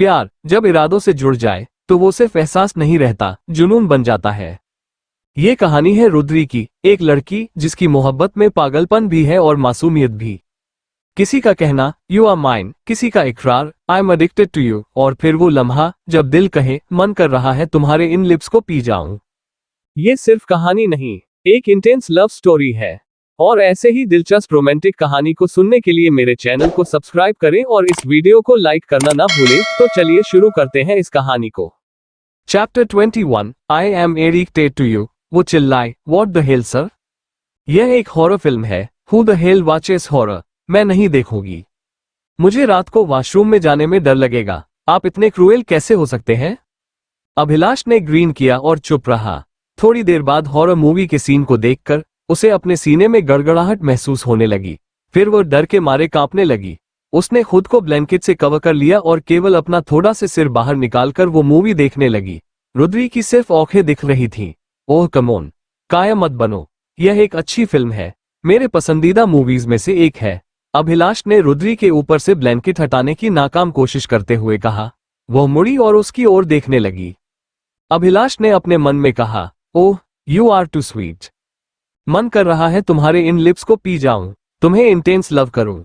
प्यार जब इरादों से जुड़ जाए तो वो सिर्फ एहसास नहीं रहता, जुनून बन जाता है। ये कहानी है रुद्री की, एक लड़की जिसकी मोहब्बत में पागलपन भी है और मासूमियत भी। किसी का कहना यू आर माइन, किसी का इकरार I am addicted to you, और फिर वो लम्हा जब दिल कहे मन कर रहा है तुम्हारे इन लिप्स को पी जाऊं। ये सिर्फ कहानी नहीं, एक इंटेंस लव स्टोरी है। और ऐसे ही दिलचस्प रोमांटिक कहानी को सुनने के लिए मेरे चैनल को सब्सक्राइब करें और इस वीडियो को लाइक करना ना भूलें। तो चलिए शुरू करते हैं इस कहानी को। Chapter 21 I am addicted to you. वो चिल्लाए, व्हाट द हेल सर? यह एक हॉरर फिल्म है। Who the hell watches horror? मैं नहीं देखूंगी। मुझे रात को वॉशरूम में जाने में डर लगेगा। आप इतने क्रूएल कैसे हो सकते हैं? अभिलाष ने ग्रीन किया और चुप रहा। थोड़ी देर बाद हॉरर मूवी के सीन को देखकर उसे अपने सीने में गड़गड़ाहट महसूस होने लगी। फिर वो डर के मारे कांपने लगी। उसने खुद को ब्लैंकेट से कवर कर लिया और केवल अपना थोड़ा से सिर बाहर निकालकर वो मूवी देखने लगी। रुद्री की सिर्फ आंखें दिख रही थीं। ओह कमोन, काया मत बनो, यह एक अच्छी फिल्म है, मेरे पसंदीदा मूवीज में से एक है। अभिलाष ने रुद्री के ऊपर से ब्लैंकेट हटाने की नाकाम कोशिश करते हुए कहा। वह मुड़ी और उसकी ओर देखने लगी। अभिलाष ने अपने मन में कहा, oh you are too sweet. मन कर रहा है तुम्हारे इन लिप्स को पी जाऊं, तुम्हें इंटेंस लव करूं।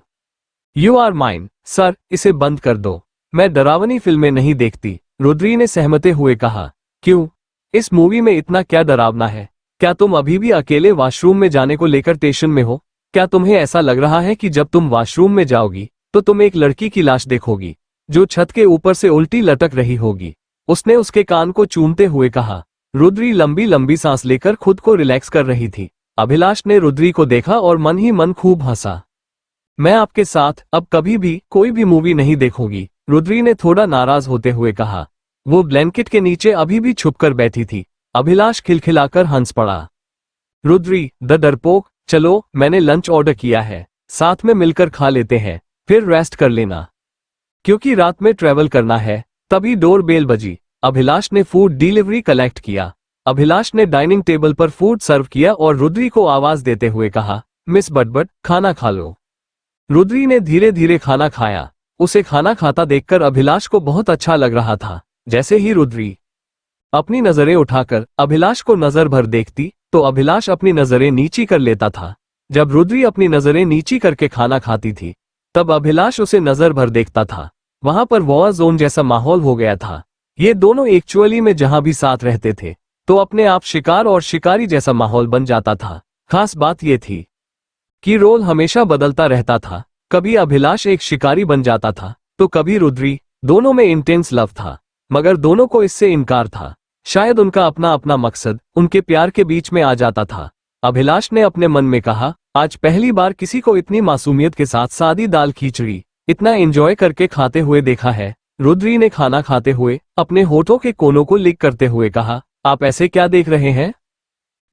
You are mine. सर इसे बंद कर दो, मैं डरावनी फिल्में नहीं देखती, रुद्री ने सहमते हुए कहा। क्यों? इस मूवी में इतना क्या डरावना है? क्या तुम अभी भी अकेले वॉशरूम में जाने को लेकर टेंशन में हो? क्या तुम्हें ऐसा लग रहा है कि जब तुम वॉशरूम में जाओगी तो तुम एक लड़की की लाश देखोगी जो छत के ऊपर से उल्टी लटक रही होगी? उसने उसके कान को चूमते हुए कहा। रुद्री लंबी लंबी सांस लेकर खुद को रिलैक्स कर रही थी। अभिलाष ने रुद्री को देखा और मन ही मन खूब हंसा। मैं आपके साथ अब कभी भी कोई भी मूवी नहीं देखूंगी, रुद्री ने थोड़ा नाराज होते हुए कहा। वो ब्लैंकेट के नीचे अभी भी छुपकर बैठी थी। अभिलाष खिलखिलाकर हंस पड़ा। रुद्री द डरपोक, चलो मैंने लंच ऑर्डर किया है, साथ में मिलकर खा लेते हैं, फिर रेस्ट कर लेना, क्योंकि रात में ट्रेवल करना है। तभी डोर बेल बजी। अभिलाष ने फूड डिलीवरी कलेक्ट किया। अभिलाष ने डाइनिंग टेबल पर फूड सर्व किया और रुद्री को आवाज देते हुए कहा, मिस बटबट खाना खा लो। रुद्री ने धीरे धीरे खाना खाया। उसे खाना खाता देखकर अभिलाष को बहुत अच्छा लग रहा था। जैसे ही रुद्री अपनी नजरें उठाकर अभिलाष को नजर भर देखती तो अभिलाष अपनी नजरें नीची कर लेता था। जब रुद्री अपनी नजरें नीची करके खाना खाती थी तब अभिलाष उसे नजर भर देखता था। वहां पर वॉर जोन जैसा माहौल हो गया था। ये दोनों एक्चुअली में जहां भी साथ रहते थे तो अपने आप शिकार और शिकारी जैसा माहौल बन जाता था। खास बात यह थी कि रोल हमेशा बदलता रहता था। कभी अभिलाष एक शिकारी बन जाता था तो कभी रुद्री। दोनों में इंटेंस लव था, मगर दोनों को इससे इनकार था। शायद उनका अपना अपना मकसद उनके प्यार के बीच में आ जाता था। अभिलाष ने अपने मन में कहा, आज पहली बार किसी को इतनी मासूमियत के साथ सादी दाल खिचड़ी इतना एंजॉय करके खाते हुए देखा है। रुद्री ने खाना खाते हुए अपने होठों के कोनों को लिक करते हुए कहा, आप ऐसे क्या देख रहे हैं?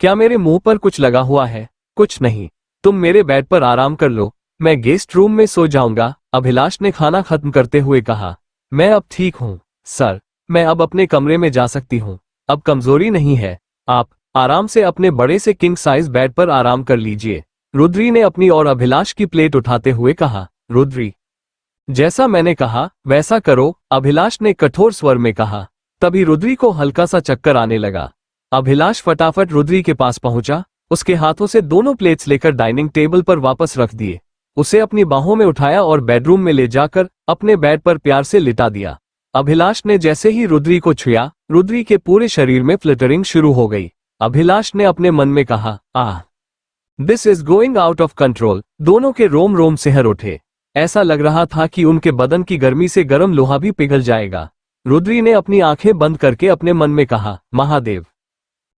क्या मेरे मुंह पर कुछ लगा हुआ है? कुछ नहीं, तुम मेरे बेड पर आराम कर लो, मैं गेस्ट रूम में सो जाऊंगा। अभिलाष ने खाना खत्म करते हुए कहा, मैं अब ठीक हूँ सर, मैं अब अपने कमरे में जा सकती हूँ, अब कमजोरी नहीं है, आप आराम से अपने बड़े से किंग साइज बेड पर आराम कर लीजिए। रुद्री ने अपनी और अभिलाष की प्लेट उठाते हुए कहा। रुद्री, जैसा मैंने कहा वैसा करो, अभिलाष ने कठोर स्वर में कहा। तभी रुद्री को हल्का सा चक्कर आने लगा। अभिलाष फटाफट रुद्री के पास पहुंचा, उसके हाथों से दोनों प्लेट्स लेकर डाइनिंग टेबल पर वापस रख दिए। उसे अपनी बाहों में उठाया और बेडरूम में ले जाकर अपने बेड पर प्यार से लिटा दिया। अभिलाष ने जैसे ही रुद्री को छुआ, रुद्री के पूरे शरीर में फ्लिटरिंग शुरू हो गई। अभिलाष ने अपने मन में कहा, ah this is going out of control. दोनों के रोम रोम सिहर उठे। ऐसा लग रहा था कि उनके बदन की गर्मी से गर्म लोहा भी पिघल जाएगा। रुद्री ने अपनी आंखें बंद करके अपने मन में कहा, महादेव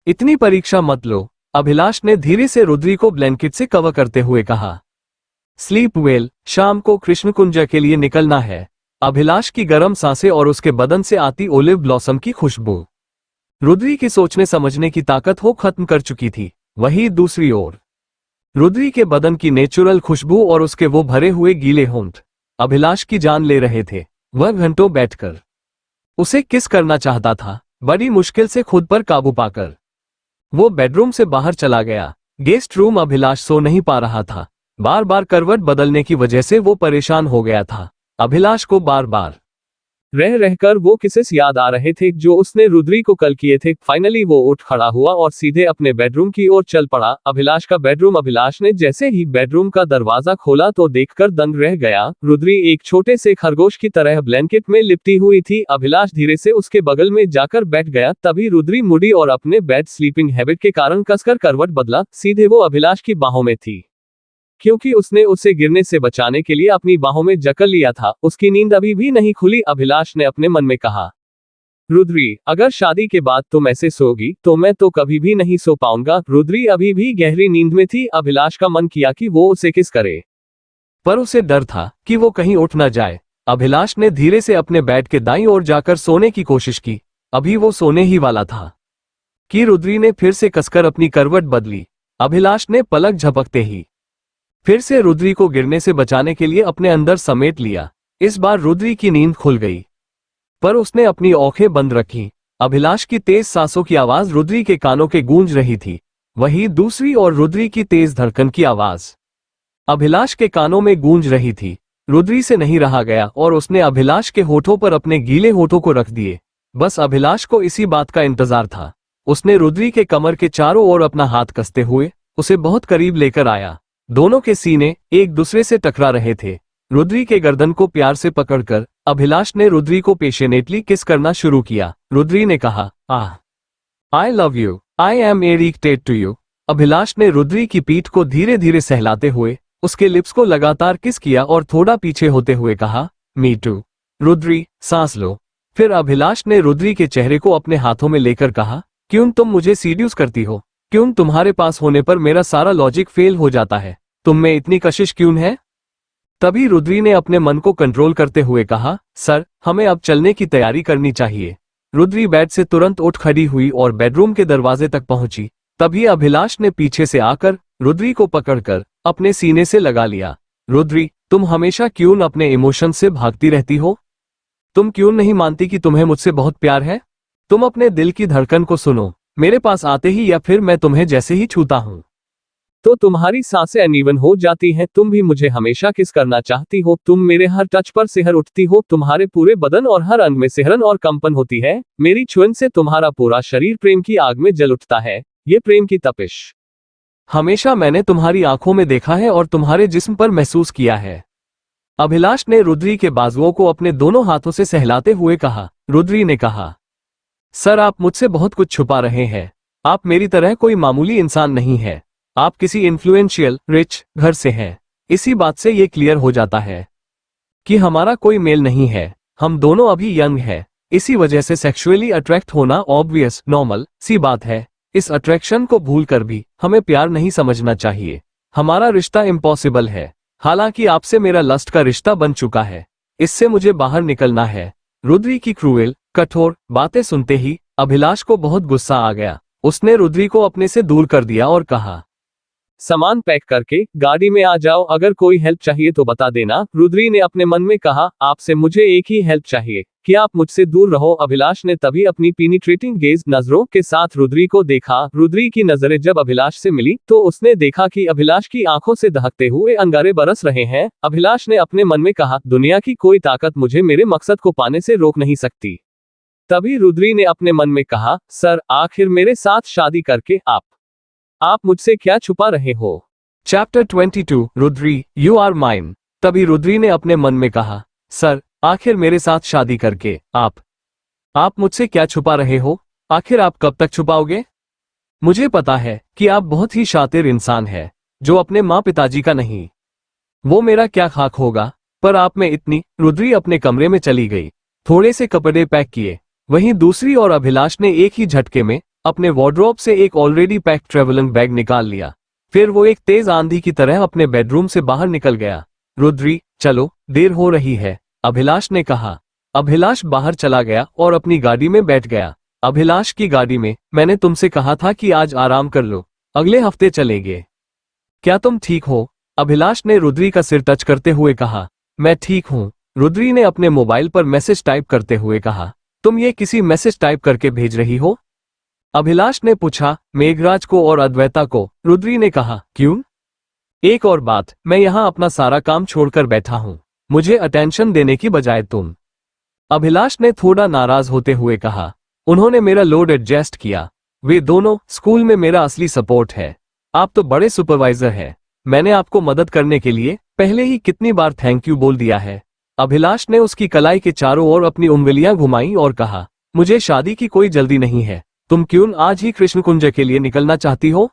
इतनी परीक्षा मत लो। अभिलाष ने धीरे से रुद्री को ब्लैंकेट से कवर करते हुए कहा, स्लीप वेल, शाम को कृष्णकुंज के लिए निकलना है। अभिलाष की गर्म सांसें और उसके बदन से आती ओलिव ब्लॉसम की खुशबू रुद्री की सोचने समझने की ताकत वो खत्म कर चुकी थी। वहीं दूसरी ओर रुद्री के बदन की नेचुरल खुशबू और उसके वो भरे हुए गीले होंठ अभिलाष की जान ले रहे थे। वह घंटों बैठकर उसे किस करना चाहता था, बड़ी मुश्किल से खुद पर काबू पाकर वो बेडरूम से बाहर चला गया। गेस्ट रूम अभिलाष सो नहीं पा रहा था। बार बार करवट बदलने की वजह से वो परेशान हो गया था। अभिलाष को बार बार रह रहकर वो किसेस याद आ रहे थे जो उसने रुद्री को कल किए थे। फाइनली वो उठ खड़ा हुआ और सीधे अपने बेडरूम की ओर चल पड़ा। अभिलाष का बेडरूम। अभिलाष ने जैसे ही बेडरूम का दरवाजा खोला तो देखकर दंग रह गया। रुद्री एक छोटे से खरगोश की तरह ब्लैंकेट में लिपटी हुई थी। अभिलाष धीरे से उसके बगल में जाकर बैठ गया। तभी रुद्री मुड़ी और अपने बैड स्लीपिंग हैबिट के कारण कसकर करवट बदला। सीधे वो अभिलाष की बाहों में थी, क्योंकि उसने उसे गिरने से बचाने के लिए अपनी बाहों में जकड़ लिया था। उसकी नींद अभी भी नहीं खुली। अभिलाष ने अपने मन में कहा, रुद्री, अगर शादी के बाद तुम ऐसे सोगी तो मैं तो कभी भी नहीं सो पाऊंगा। रुद्री अभी भी गहरी नींद में थी। अभिलाष का मन किया कि वो उसे किस करे, पर उसे डर था कि वो कहीं उठ न जाए। अभिलाष ने धीरे से अपने बेड के दाईं ओर जाकर सोने की कोशिश की। अभी वो सोने ही वाला था कि रुद्री ने फिर से कसकर अपनी करवट बदली। अभिलाष ने पलक झपकते ही फिर से रुद्री को गिरने से बचाने के लिए अपने अंदर समेट लिया। इस बार रुद्री की नींद खुल गई, पर उसने अपनी आंखें बंद रखी। अभिलाष की तेज सांसों की आवाज रुद्री के कानों के गूंज रही थी, वहीं दूसरी ओर रुद्री की तेज धड़कन की आवाज अभिलाष के कानों में गूंज रही थी। रुद्री से नहीं रहा गया और उसने अभिलाष के होठों पर अपने गीले होठों को रख दिए। बस अभिलाष को इसी बात का इंतजार था। उसने रुद्री के कमर के चारों ओर अपना हाथ कसते हुए उसे बहुत करीब लेकर आया। दोनों के सीने एक दूसरे से टकरा रहे थे। रुद्री के गर्दन को प्यार से पकड़कर अभिलाष ने रुद्री को पेशेनेटली किस करना शुरू किया। रुद्री ने कहा, I love you, I am addicted to you. Abhilash ने रुद्री की पीठ को धीरे धीरे सहलाते हुए उसके लिप्स को लगातार किस किया और थोड़ा पीछे होते हुए कहा, मी टू। रुद्री, सांस लो। फिर अभिलाष ने रुद्री के चेहरे को अपने हाथों में लेकर कहा, क्यों तुम मुझे सीड्यूस करती हो? क्यों तुम्हारे पास होने पर मेरा सारा लॉजिक फेल हो जाता है? तुम में इतनी कशिश क्यों है? तभी रुद्री ने अपने मन को कंट्रोल करते हुए कहा, सर, हमें अब चलने की तैयारी करनी चाहिए। रुद्री बेड से तुरंत उठ खड़ी हुई और बेडरूम के दरवाजे तक पहुंची। तभी अभिलाष ने पीछे से आकर रुद्री को पकड़कर अपने सीने से लगा लिया। रुद्री, तुम हमेशा क्यों अपने इमोशन से भागती रहती हो? तुम क्यों नहीं मानती कि तुम्हें मुझसे बहुत प्यार है? तुम अपने दिल की धड़कन को सुनो। मेरे पास आते ही या फिर मैं तुम्हें जैसे ही छूता हूं तो तुम्हारी सांसें अनइवन हो जाती हैं। तुम भी मुझे हमेशा किस करना चाहती हो। तुम मेरे हर टच पर सिहर उठती हो। तुम्हारे पूरे बदन और हर अंग में सिहरन और कंपन होती है। मेरी छुअन से तुम्हारा पूरा शरीर प्रेम की आग में जल उठता है। ये प्रेम की तपिश हमेशा मैंने तुम्हारी आंखों में देखा है और तुम्हारे जिस्म पर महसूस किया है। अभिलाष ने रुद्री के बाजुओं को अपने दोनों हाथों से सहलाते हुए कहा। रुद्री ने कहा, सर, आप मुझसे बहुत कुछ छुपा रहे हैं। आप मेरी तरह कोई मामूली इंसान नहीं है। आप किसी इन्फ्लुएंशियल रिच घर से हैं। इसी बात से ये क्लियर हो जाता है कि हमारा कोई मेल नहीं है। हम दोनों अभी यंग हैं। इसी वजह से सेक्सुअली अट्रैक्ट होना ऑब्वियस नॉर्मल सी बात है। इस अट्रैक्शन को भूलकर भी हमें प्यार नहीं समझना चाहिए। हमारा रिश्ता इम्पॉसिबल है। हालांकि आपसे मेरा लस्ट का रिश्ता बन चुका है। इससे मुझे बाहर निकलना है। रुद्री की क्रूएल कठोर बातें सुनते ही अभिलाष को बहुत गुस्सा आ गया। उसने रुद्री को अपने से दूर कर दिया और कहा, सामान पैक करके गाड़ी में आ जाओ। अगर कोई हेल्प चाहिए तो बता देना। रुद्री ने अपने मन में कहा, आपसे मुझे एक ही हेल्प चाहिए कि आप मुझसे दूर रहो। अभिलाष ने तभी अपनी पीनिट्रेटिंग गेज नजरों के साथ रुद्री को देखा। रुद्री की नजरें जब अभिलाष से मिली तो उसने देखा कि अभिलाष की आंखों से दहकते हुए अंगारे बरस रहे हैं। अभिलाष ने अपने मन में कहा, दुनिया की कोई ताकत मुझे मेरे मकसद को पाने से रोक नहीं सकती। तभी रुद्री ने अपने मन में कहा, सर, आखिर मेरे साथ शादी करके आप मुझसे क्या छुपा रहे हो? Chapter 22 Rudri, you are mine. तभी रुद्री ने अपने मन में कहा, सर, आखिर मेरे साथ शादी करके आप मुझसे क्या छुपा रहे हो? आखिर आप कब तक छुपाओगे? मुझे पता है कि आप बहुत ही शातिर इंसान हैं, जो अपने माँ पिताजी का नहीं। वो मेरा क्या खाक होगा, पर आप में इतनी। रुद्री अपने कमरे में चली गई। थोड़े से कपड़े पैक किए। वहीं दूसरी ओर अभिलाष ने एक ही झटके में अपने वार्डरोब से एक ऑलरेडी पैक्ड ट्रेवलिंग बैग निकाल लिया। फिर वो एक तेज आंधी की तरह अपने बेडरूम से बाहर निकल गया। रुद्री, चलो, देर हो रही है, अभिलाष ने कहा। अभिलाष बाहर चला गया और अपनी गाड़ी में बैठ गया। अभिलाष की गाड़ी में, मैंने तुमसे कहा था कि आज आराम कर लो, अगले हफ्ते चलेंगे। क्या तुम ठीक हो? अभिलाष ने रुद्री का सिर टच करते हुए कहा। मैं ठीक हूँ, रुद्री ने अपने मोबाइल पर मैसेज टाइप करते हुए कहा। तुम ये किसी मैसेज टाइप करके भेज रही हो? अभिलाष ने पूछा। मेघराज को और अद्वैता को, रुद्री ने कहा। क्यों? एक और बात, मैं यहाँ अपना सारा काम छोड़कर बैठा हूँ। मुझे अटेंशन देने की बजाय तुम अभिलाष ने थोड़ा नाराज होते हुए कहा। उन्होंने मेरा लोड एडजस्ट किया। वे दोनों स्कूल में मेरा असली सपोर्ट है। आप तो बड़े सुपरवाइजर हैं। मैंने आपको मदद करने के लिए पहले ही कितनी बार थैंक यू बोल दिया है। अभिलाष ने उसकी कलाई के चारों ओर अपनी उंगलियां घुमाई और कहा, मुझे शादी की कोई जल्दी नहीं है। तुम क्यों आज ही कृष्णकुंज के लिए निकलना चाहती हो?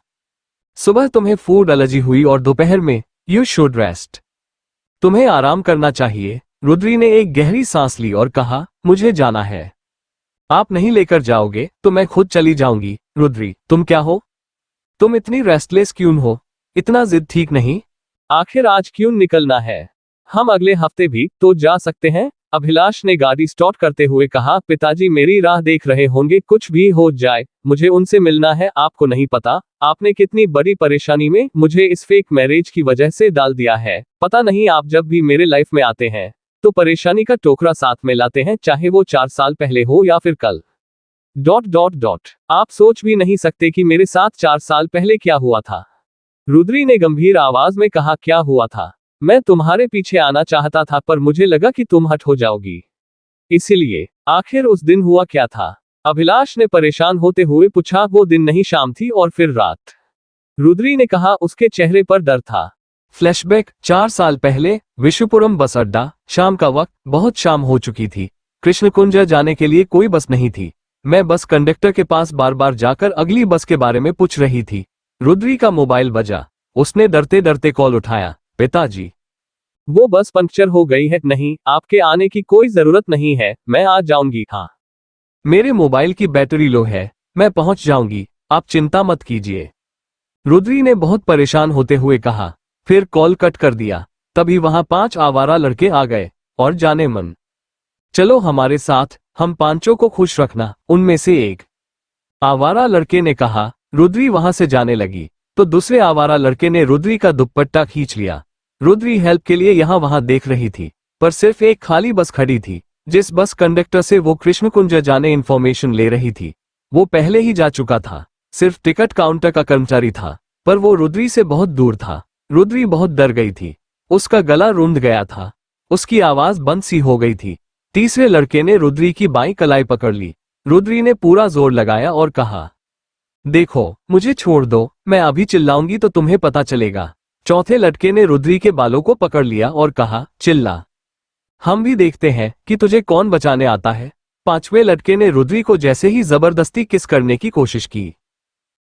सुबह तुम्हें फूड एलर्जी हुई और दोपहर में यू शुड रेस्ट। तुम्हें आराम करना चाहिए। रुद्री ने एक गहरी सांस ली और कहा, मुझे जाना है। आप नहीं लेकर जाओगे तो मैं खुद चली जाऊंगी। रुद्री, तुम क्या हो? तुम इतनी रेस्टलेस क्यों हो? इतना जिद ठीक नहीं। आखिर आज क्यों निकलना है? हम अगले हफ्ते भी तो जा सकते हैं। अभिलाष ने गाड़ी स्टार्ट करते हुए कहा, पिताजी मेरी राह देख रहे होंगे, कुछ भी हो जाए मुझे उनसे मिलना है। आपको नहीं पता आपने कितनी बड़ी परेशानी में मुझे इस फेक मैरिज की वजह से डाल दिया है। पता नहीं आप जब भी मेरे लाइफ में आते हैं तो परेशानी का टोकरा साथ में लाते हैं, चाहे वो 4 साल पहले हो या फिर कल। ... आप सोच भी नहीं सकते कि मेरे साथ 4 साल पहले क्या हुआ था। रुद्री ने गंभीर आवाज में कहा, क्या हुआ था? मैं तुम्हारे पीछे आना चाहता था पर मुझे लगा कि तुम हट हो जाओगी, इसीलिए। आखिर उस दिन हुआ क्या था? अभिलाष ने परेशान होते हुए पूछा। वो दिन नहीं, शाम थी और फिर रात। रुद्री ने कहा। उसके चेहरे पर डर था। फ्लैशबैक 4 साल पहले, विशुपुरम बस अड्डा, शाम का वक्त, बहुत शाम हो चुकी थी। कृष्णकुंज जाने के लिए कोई बस नहीं थी। मैं बस कंडक्टर के पास बार बार जाकर अगली बस के बारे में पूछ रही थी। रुद्री का मोबाइल बजा। उसने डरते डरते कॉल उठाया। पिताजी, वो बस पंक्चर हो गई है। नहीं, आपके आने की कोई जरूरत नहीं है, मैं आ जाऊंगी। हाँ, मेरे मोबाइल की बैटरी लो है, मैं पहुंच जाऊंगी, आप चिंता मत कीजिए। रुद्री ने बहुत परेशान होते हुए कहा, फिर कॉल कट कर दिया। तभी वहां 5 आवारा लड़के आ गए और जाने मन, चलो हमारे साथ, हम पांचों को खुश रखना, उनमें से एक आवारा लड़के ने कहा। रुद्री वहां से जाने लगी तो दूसरे आवारा लड़के ने रुद्री का दुपट्टा खींच लिया। रुद्री हेल्प के लिए यहां वहां देख रही थी, पर सिर्फ एक खाली बस खड़ी थी। जिस बस कंडक्टर से वो कृष्णकुंज जाने इन्फॉर्मेशन ले रही थी, वो पहले ही जा चुका था। सिर्फ टिकट काउंटर का कर्मचारी था, पर वो रुद्री से बहुत दूर था। रुद्री बहुत डर गई थी। उसका गला रुंध गया था। उसकी आवाज बंद सी हो गई थी। तीसरे लड़के ने रुद्री की बाईं कलाई पकड़ ली। रुद्री ने पूरा जोर लगाया और कहा, देखो, मुझे छोड़ दो, मैं अभी चिल्लाऊंगी तो तुम्हें पता चलेगा। चौथे लड़के ने रुद्री के बालों को पकड़ लिया और कहा, चिल्ला, हम भी देखते हैं कि तुझे कौन बचाने आता है। पांचवें लड़के ने रुद्री को जैसे ही जबरदस्ती किस करने की कोशिश की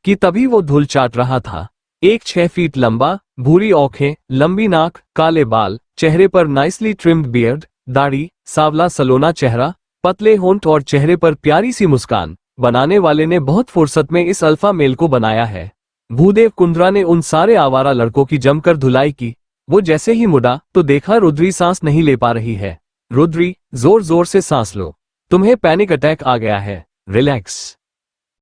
कि तभी वो धूल चाट रहा था। एक 6 फीट लंबा, भूरी आंखें, लंबी नाक, काले बाल, चेहरे पर नाइसली ट्रिम्ड बियर्ड, दाढ़ी, सावला सलोना चेहरा, पतले होंठ और चेहरे पर प्यारी सी मुस्कान। बनाने वाले ने बहुत फुर्सत में इस अल्फा मेल को बनाया है। भूदेव कुंद्रा ने उन सारे आवारा लड़कों की जमकर धुलाई की। वो जैसे ही मुड़ा तो देखा रुद्री सांस नहीं ले पा रही है। रुद्री, जोर जोर से सांस लो, तुम्हें पैनिक अटैक आ गया है, रिलैक्स,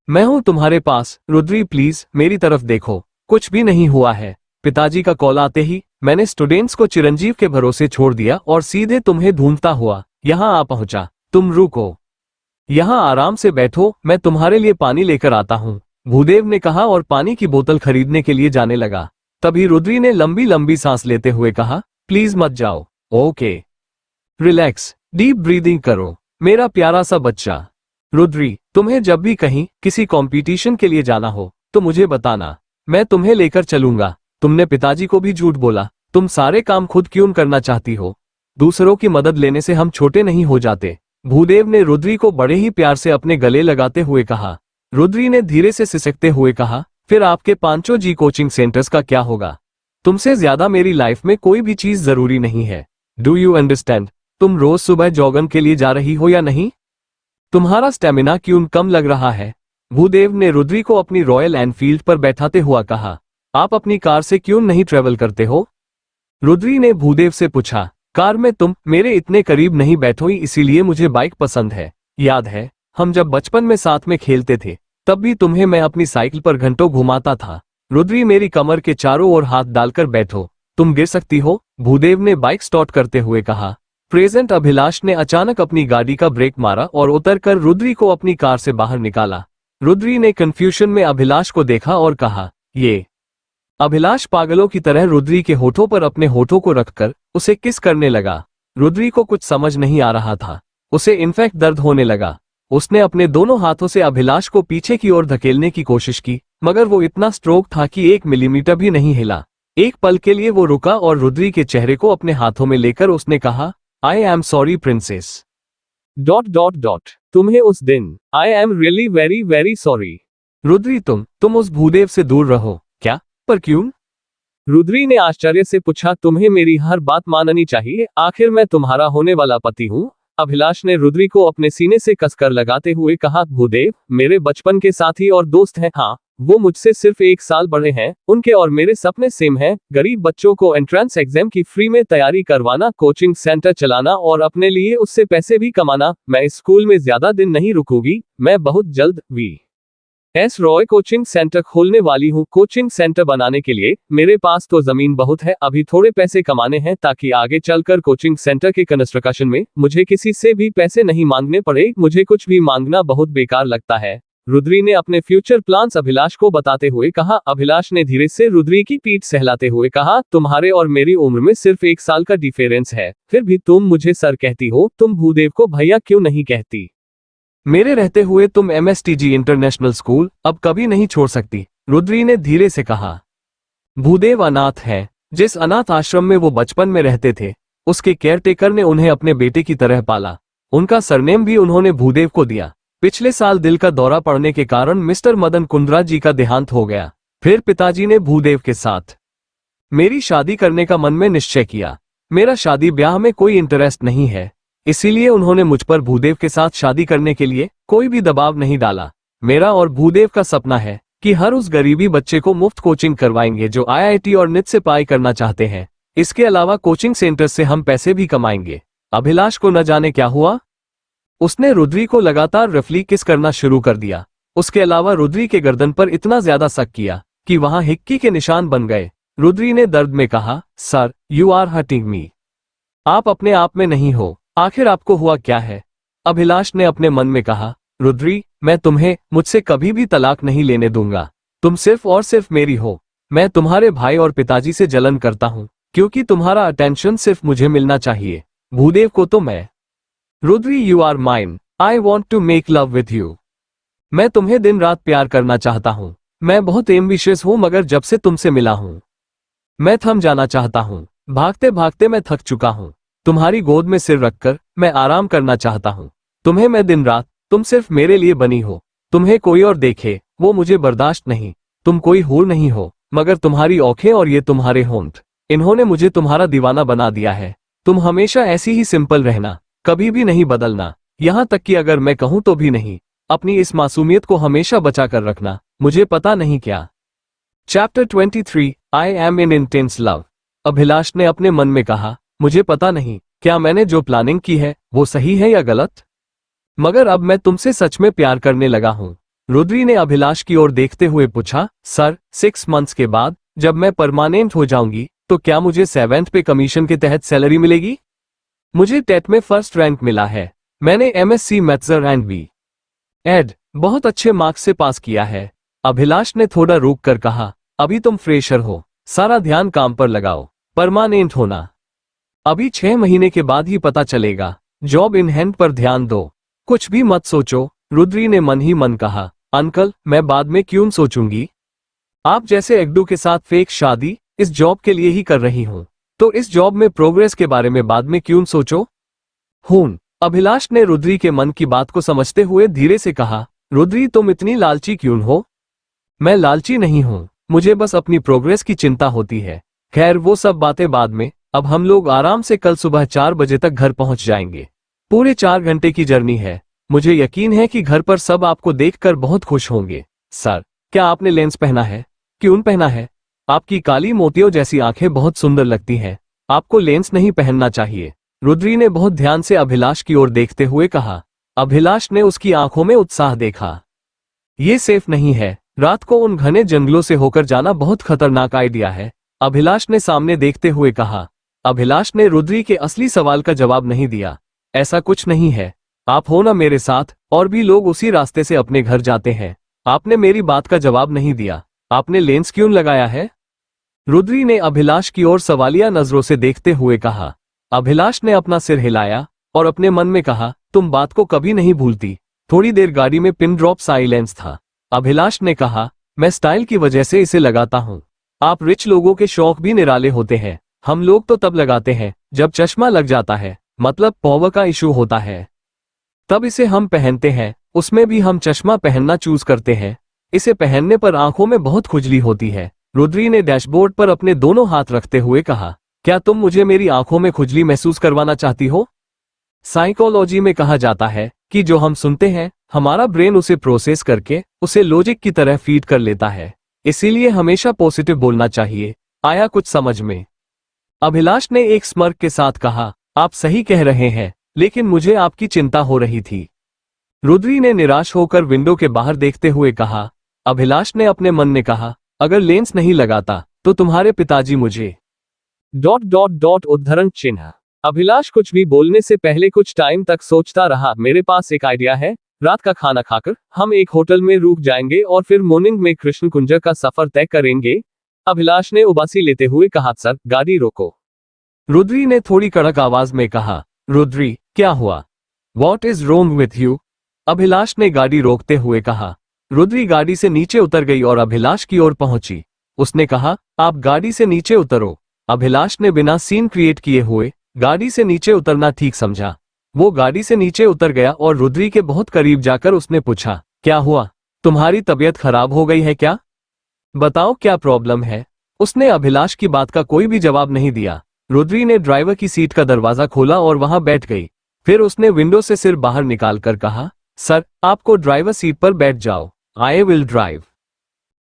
मैं हूं तुम्हारे पास। रुद्री प्लीज मेरी तरफ देखो, कुछ भी नहीं हुआ है। पिताजी का कॉल आते ही मैंने स्टूडेंट्स को चिरंजीव के भरोसे छोड़ दिया और सीधे तुम्हें ढूंढता हुआ यहां आ पहुंचा। तुम रुको, यहां आराम से बैठो, मैं तुम्हारे लिए पानी लेकर आता हूं, भूदेव ने कहा और पानी की बोतल खरीदने के लिए जाने लगा। तभी रुद्री ने लंबी लंबी सांस लेते हुए कहा, प्लीज मत जाओ, ओके, रिलैक्स, डीप ब्रीदिंग करो, मेरा प्यारा सा बच्चा। रुद्री, तुम्हें जब भी कहीं किसी कंपटीशन के लिए जाना हो तो मुझे बताना, मैं तुम्हें लेकर चलूंगा। तुमने पिताजी को भी झूठ बोला। तुम सारे काम खुद क्यों करना चाहती हो? दूसरों की मदद लेने से हम छोटे नहीं हो जाते। भूदेव ने रुद्री को बड़े ही प्यार से अपने गले लगाते हुए कहा। रुद्री ने धीरे से सिसकते हुए कहा, फिर आपके 5 जी कोचिंग सेंटर्स का क्या होगा? तुमसे ज्यादा मेरी लाइफ में कोई भी चीज जरूरी नहीं है। Do you understand? तुम रोज सुबह जॉगिंग के लिए जा रही हो या नहीं? तुम्हारा स्टेमिना क्यों कम लग रहा है? भूदेव ने रुद्री को अपनी रॉयल एनफील्ड पर बैठाते हुआ कहा, आप अपनी कार से क्यों नहीं ट्रेवल करते हो? रुद्री ने भूदेव से पूछा, कार में तुम मेरे इतने करीब नहीं बैठोई, इसीलिए मुझे बाइक पसंद है। याद है हम जब बचपन में साथ में खेलते थे, तब भी तुम्हें मैं अपनी साइकिल पर घंटों घुमाता था। रुद्री, मेरी कमर के चारों ओर हाथ डालकर बैठो, तुम गिर सकती हो, भूदेव ने बाइक स्टार्ट करते हुए कहा। प्रेजेंट अभिलाष ने अचानक अपनी गाड़ी का ब्रेक मारा और उतरकर रुद्री को अपनी कार से बाहर निकाला। रुद्री ने कंफ्यूजन में अभिलाष को देखा और कहा, ये। अभिलाष पागलों की तरह रुद्री के होठों पर अपने होठों को रखकर उसे किस करने लगा। रुद्री को कुछ समझ नहीं आ रहा था। उसे इनफैक्ट दर्द होने लगा। उसने अपने दोनों हाथों से अभिलाष को पीछे की ओर धकेलने की कोशिश की, मगर वो इतना स्ट्रोक था कि 1 मिलीमीटर भी नहीं हिला। एक पल के लिए वो रुका और रुद्री के चेहरे को अपने हाथों में लेकर उसने कहा, आई एम सॉरी प्रिंसेस। तुम्हें उस दिन I am really very very sorry. Rudri तुम उस भूदेव से दूर रहो। क्या? पर क्यों? रुद्री ने आश्चर्य से पूछा, तुम्हें मेरी हर बात माननी चाहिए, आखिर मैं तुम्हारा होने वाला पति हूँ। अभिलाष ने रुद्री को अपने सीने से कसकर लगाते हुए कहा, भूदेव मेरे बचपन के साथी और दोस्त हैं। हाँ, वो मुझसे सिर्फ 1 साल बड़े हैं। उनके और मेरे सपने सेम हैं, गरीब बच्चों को एंट्रेंस एग्जाम की फ्री में तैयारी करवाना, कोचिंग सेंटर चलाना और अपने लिए उससे पैसे भी कमाना। मैं इस स्कूल में ज्यादा दिन नहीं रुकूंगी, मैं बहुत जल्द V.S. रॉय कोचिंग सेंटर खोलने वाली हूँ। कोचिंग सेंटर बनाने के लिए मेरे पास तो जमीन बहुत है, अभी थोड़े पैसे कमाने हैं ताकि आगे चलकर कोचिंग सेंटर के कंस्ट्रक्शन में मुझे किसी से भी पैसे नहीं मांगने पड़े। मुझे कुछ भी मांगना बहुत बेकार लगता है। रुद्री ने अपने फ्यूचर प्लान्स अभिलाष को बताते हुए कहा। अभिलाष ने धीरे से रुद्री की पीठ सहलाते हुए कहा, तुम्हारे और मेरी उम्र में सिर्फ 1 साल का डिफरेंस है, फिर भी तुम मुझे सर कहती हो, तुम भूदेव को भैया क्यों नहीं कहती? मेरे रहते हुए तुम MSTG इंटरनेशनल स्कूल अब कभी नहीं छोड़ सकती, रुद्री ने धीरे से कहा। भूदेव अनाथ है। जिस अनाथ आश्रम में वो बचपन में रहते थे, उसके केयरटेकर ने उन्हें अपने बेटे की तरह पाला। उनका सरनेम भी उन्होंने भूदेव को दिया। पिछले साल दिल का दौरा पड़ने के कारण मिस्टर मदन कुंद्रा जी का देहांत हो गया। फिर पिताजी ने भूदेव के साथ मेरी शादी करने का मन में निश्चय किया। मेरा शादी ब्याह में कोई इंटरेस्ट नहीं है, इसीलिए उन्होंने मुझ पर भूदेव के साथ शादी करने के लिए कोई भी दबाव नहीं डाला। मेरा और भूदेव का सपना है कि हर उस गरीबी बच्चे को मुफ्त कोचिंग करवाएंगे जो IIT और NIT से पाई करना चाहते हैं। इसके अलावा कोचिंग सेंटर से हम पैसे भी कमाएंगे। अभिलाष को न जाने क्या हुआ, उसने रुद्री को लगातार रफली किस करना शुरू कर दिया। उसके अलावा रुद्री के गर्दन पर इतना ज्यादा शक किया कि वहां हिक्की के निशान बन गए। रुद्री ने दर्द में कहा, sir you are hurting me. आप अपने आप में नहीं हो, आखिर आपको हुआ क्या है? अभिलाष ने अपने मन में कहा, रुद्री मैं तुम्हें मुझसे कभी भी तलाक नहीं लेने दूंगा। तुम सिर्फ और सिर्फ मेरी हो। मैं तुम्हारे भाई और पिताजी से जलन करता हूं क्योंकि तुम्हारा अटेंशन सिर्फ मुझे मिलना चाहिए। भूदेव को तो मैं Rudri you are mine, I want to make love with you. मैं तुम्हें दिन रात प्यार करना चाहता हूँ। मैं बहुत एम्बिशियस हूँ, मगर जब से तुमसे मिला हूँ मैं थम जाना चाहता हूँ। भागते भागते मैं थक चुका हूँ। तुम्हारी गोद में सिर रखकर मैं आराम करना चाहता हूँ। तुम्हें मैं दिन रात, तुम सिर्फ मेरे लिए बनी हो। तुम्हें कोई और देखे वो मुझे बर्दाश्त नहीं। तुम कोई हूर नहीं हो, मगर तुम्हारी औंखें और ये तुम्हारे होंठ, इन्होंने मुझे तुम्हारा दीवाना बना दिया है। तुम हमेशा ऐसी ही सिंपल रहना, कभी भी नहीं बदलना। यहाँ तक कि अगर मैं कहूँ तो भी नहीं। अपनी इस मासूमियत को हमेशा बचा कर रखना। मुझे पता नहीं क्या। Chapter 23 I am in intense love. Abhilash ने अपने मन में कहा, मुझे पता नहीं क्या मैंने जो प्लानिंग की है वो सही है या गलत, मगर अब मैं तुमसे सच में प्यार करने लगा हूँ। रुद्री ने अभिलाष की ओर देखते हुए पूछा, सर 6 मंथ्स के बाद जब मैं परमानेंट हो जाऊंगी तो क्या मुझे 7th पे कमीशन के तहत सैलरी मिलेगी? मुझे टेट में फर्स्ट रैंक मिला है। मैंने MSc मैथ्स एंड B.Ed बहुत अच्छे मार्क्स से पास किया है। अभिलाष ने थोड़ा रुक कर कहा, अभी तुम फ्रेशर हो, सारा ध्यान काम पर लगाओ। परमानेंट होना अभी 6 महीने के बाद ही पता चलेगा। जॉब इन हैंड पर ध्यान दो, कुछ भी मत सोचो। रुद्री ने मन ही मन कहा, अंकल मैं बाद में क्यों सोचूंगी? आप जैसे एक्डू के साथ फेक शादी इस जॉब के लिए ही कर रही हूं, तो इस जॉब में प्रोग्रेस के बारे में बाद में क्यों सोचो? हूं। अभिलाष ने रुद्री के मन की बात को समझते हुए धीरे से कहा, रुद्री तुम इतनी लालची क्यों हो? मैं लालची नहीं हूं, मुझे बस अपनी प्रोग्रेस की चिंता होती है। खैर वो सब बातें बाद में, अब हम लोग आराम से कल सुबह 4 बजे तक घर पहुंच जाएंगे। पूरे 4 घंटे की जर्नी है। मुझे यकीन है कि घर पर सब आपको देखकर बहुत खुश होंगे। सर क्या आपने लेंस पहना है? क्यों पहना है? आपकी काली मोतियों जैसी आंखें बहुत सुंदर लगती हैं। आपको लेंस नहीं पहनना चाहिए। रुद्री ने बहुत ध्यान से अभिलाष की ओर देखते हुए कहा। अभिलाष ने उसकी आंखों में उत्साह देखा। ये सेफ नहीं है। रात को उन घने जंगलों से होकर जाना बहुत खतरनाक आइडिया है, अभिलाष ने सामने देखते हुए कहा। अभिलाष ने रुद्री के असली सवाल का जवाब नहीं दिया। ऐसा कुछ नहीं है, आप हो ना मेरे साथ, और भी लोग उसी रास्ते से अपने घर जाते हैं। आपने मेरी बात का जवाब नहीं दिया। आपने लेंस क्यों लगाया है? रुद्री ने अभिलाष की ओर सवालिया नजरों से देखते हुए कहा। अभिलाष ने अपना सिर हिलाया और अपने मन में कहा, तुम बात को कभी नहीं भूलती। थोड़ी देर गाड़ी में पिन ड्रॉप साइलेंस था। अभिलाष ने कहा, मैं स्टाइल की वजह से इसे लगाता हूँ। आप रिच लोगों के शौक भी निराले होते हैं। हम लोग तो तब लगाते हैं जब चश्मा लग जाता है, मतलब पावर का इशू होता है, तब इसे हम पहनते हैं। उसमें भी हम चश्मा पहनना चूज करते हैं। इसे पहनने पर आंखों में बहुत खुजली होती है। रुद्री ने डैशबोर्ड पर अपने दोनों हाथ रखते हुए कहा, क्या तुम मुझे मेरी आंखों में खुजली महसूस करवाना चाहती हो? साइकोलॉजी में कहा जाता है कि जो हम सुनते हैं, हमारा ब्रेन उसे प्रोसेस करके उसे लॉजिक की तरह फीड कर लेता है। इसीलिए हमेशा पॉजिटिव बोलना चाहिए। आया कुछ समझ में? अभिलाष ने एक स्मर्क के साथ कहा, आप सही कह रहे हैं, लेकिन मुझे आपकी चिंता हो रही थी। रुद्री ने निराश होकर विंडो के बाहर देखते हुए कहा। अभिलाष ने अपने मन में कहा, अगर लेंस नहीं लगाता तो तुम्हारे पिताजी मुझे ... उद्धरण चिन्ह। अभिलाष कुछ भी बोलने से पहले कुछ टाइम तक सोचता रहा। मेरे पास एक आइडिया है। रात का खाना खाकर हम एक होटल में रुक जाएंगे और फिर मॉर्निंग में कृष्ण कुंज का सफर तय करेंगे। अभिलाष ने उबासी लेते हुए कहा, सर गाड़ी रोको। रुद्री ने थोड़ी कड़क आवाज में कहा, रुद्री क्या हुआ? What is wrong with you? Abhilash ने गाड़ी रोकते हुए कहा। रुद्री गाड़ी से नीचे उतर गई और अभिलाष की ओर पहुंची। उसने कहा, आप गाड़ी से नीचे उतरो। अभिलाष ने बिना सीन क्रिएट किए हुए गाड़ी से नीचे उतरना ठीक समझा। वो गाड़ी से नीचे उतर गया और रुद्री के बहुत करीब जाकर उसने पूछा, क्या हुआ? तुम्हारी तबीयत खराब हो गई है क्या? बताओ क्या प्रॉब्लम है? उसने अभिलाष की बात का कोई भी जवाब नहीं दिया। रुद्री ने ड्राइवर की सीट का दरवाजा खोला और वहां बैठ गई। फिर उसने विंडो से सिर बाहर निकालकर कहा, सर आपको ड्राइवर सीट पर बैठ जाओ। I will drive.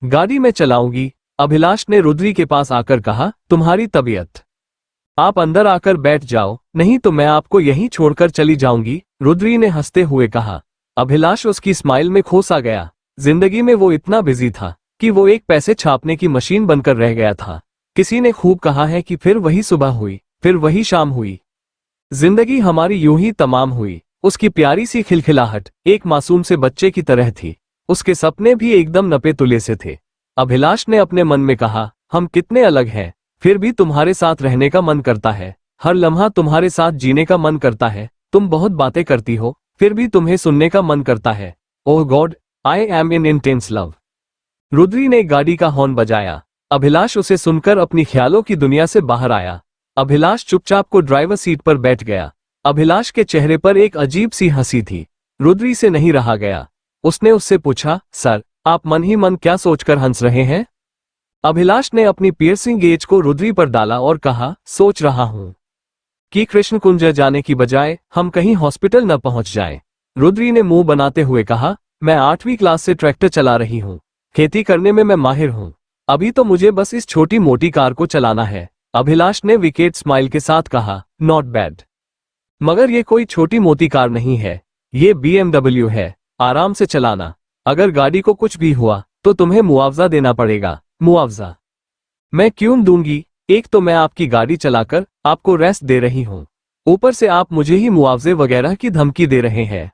गाड़ी में चलाऊंगी। अभिलाष ने रुद्री के पास आकर कहा, तुम्हारी तबीयत... आप अंदर आकर बैठ जाओ, नहीं तो मैं आपको यहीं छोड़कर चली जाऊंगी। रुद्री ने हंसते हुए कहा। अभिलाष उसकी स्माइल में खो सा गया। जिंदगी में वो इतना बिजी था कि वो एक पैसे छापने की मशीन बनकर रह गया था। किसी ने खूब कहा है कि फिर वही सुबह हुई, फिर वही शाम हुई। जिंदगी हमारी यूं ही तमाम हुई। उसकी प्यारी सी खिलखिलाहट एक मासूम से बच्चे की तरह थी। उसके सपने भी एकदम नपे तुले से थे। अभिलाष ने अपने मन में कहा, हम कितने अलग हैं, फिर भी तुम्हारे साथ रहने का मन करता है। हर लम्हा तुम्हारे साथ जीने का मन करता है। तुम बहुत बातें करती हो, फिर भी तुम्हें सुनने का मन करता है। Oh God, I am in intense love. Rudri ने गाड़ी का हॉर्न बजाया। अभिलाष उसे सुनकर अपनी ख्यालों की दुनिया से बाहर आया। अभिलाष चुपचाप को ड्राइवर सीट पर बैठ गया। अभिलाष के चेहरे पर एक अजीब सी हंसी थी। रुद्री से नहीं रहा गया। उसने उससे पूछा, सर आप मन ही मन क्या सोचकर हंस रहे हैं? अभिलाष ने अपनी पियर्सिंग गेज को रुद्री पर डाला और कहा, सोच रहा हूं कि कृष्ण कुंज जाने की बजाय हम कहीं हॉस्पिटल न पहुंच जाएं। रुद्री ने मुंह बनाते हुए कहा, मैं 8वीं क्लास से ट्रैक्टर चला रही हूं। खेती करने में मैं माहिर हूं। अभी तो मुझे बस इस छोटी मोटी कार को चलाना है। अभिलाष ने विकेट स्माइल के साथ कहा, नॉट बैड। मगर ये कोई छोटी मोटी कार नहीं है, ये BMW है। आराम से चलाना। अगर गाड़ी को कुछ भी हुआ तो तुम्हें मुआवजा देना पड़ेगा। मुआवजा मैं क्यों दूंगी? एक तो मैं आपकी गाड़ी चलाकर आपको रेस्ट दे रही हूं, ऊपर से आप मुझे ही मुआवजे वगैरह की धमकी दे रहे हैं।